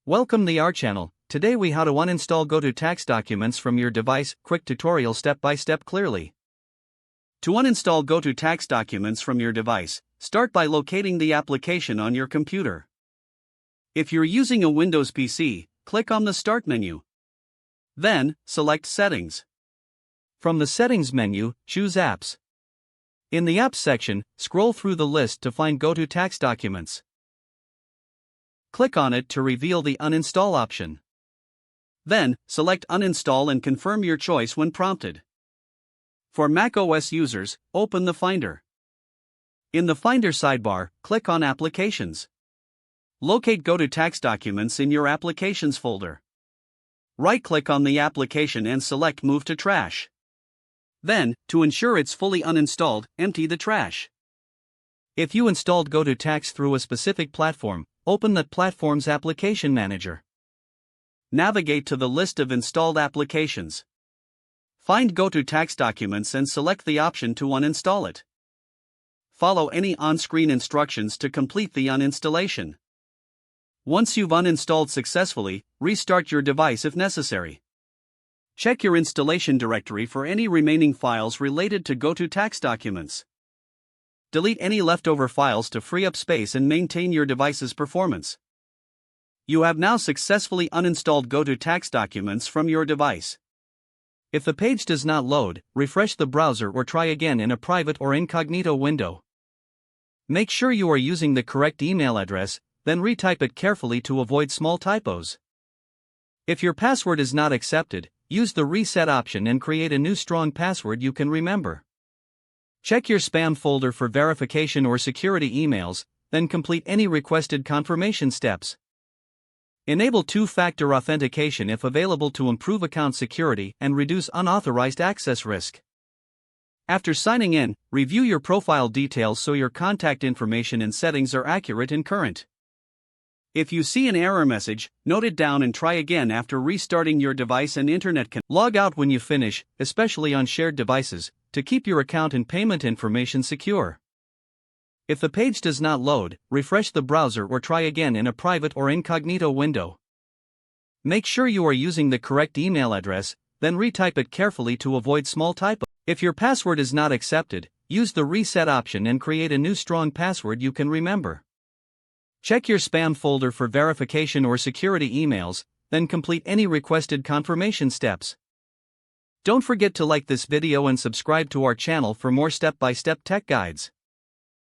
Welcome to our channel. Today we how to uninstall GoTo Tax documents from your device. Quick tutorial step by step clearly. To uninstall GoTo Tax documents from your device, start by locating the application on your computer. If you're using a Windows PC, click on the Start menu. Then, select Settings. From the Settings menu, choose Apps. In the Apps section, scroll through the list to find GoTo Tax documents. Click on it to reveal the Uninstall option. Then, select Uninstall and confirm your choice when prompted. For macOS users, open the Finder. In the Finder sidebar, click on Applications. Locate GoTo Tax documents in your Applications folder. Right-click on the application and select Move to Trash. Then, to ensure it's fully uninstalled, empty the trash. If you installed GoTo Tax through a specific platform, open that platform's application manager. Navigate to the list of installed applications. Find GoTo Tax documents and select the option to uninstall it. Follow any on-screen instructions to complete the uninstallation. Once you've uninstalled successfully, restart your device if necessary. Check your installation directory for any remaining files related to GoTo Tax documents. Delete any leftover files to free up space and maintain your device's performance. You have now successfully uninstalled GoTo Tax documents from your device. If the page does not load, refresh the browser or try again in a private or incognito window. Make sure you are using the correct email address, then retype it carefully to avoid small typos. If your password is not accepted, use the reset option and create a new strong password you can remember. Check your spam folder for verification or security emails, then complete any requested confirmation steps. Enable two-factor authentication if available to improve account security and reduce unauthorized access risk. After signing in, review your profile details so your contact information and settings are accurate and current. If you see an error message, note it down and try again after restarting your device and internet connection. Log out when you finish, especially on shared devices, to keep your account and payment information secure. If the page does not load, refresh the browser or try again in a private or incognito window. Make sure you are using the correct email address, then retype it carefully to avoid small typos. If your password is not accepted, use the reset option and create a new strong password you can remember. Check your spam folder for verification or security emails, then complete any requested confirmation steps. Don't forget to like this video and subscribe to our channel for more step-by-step tech guides.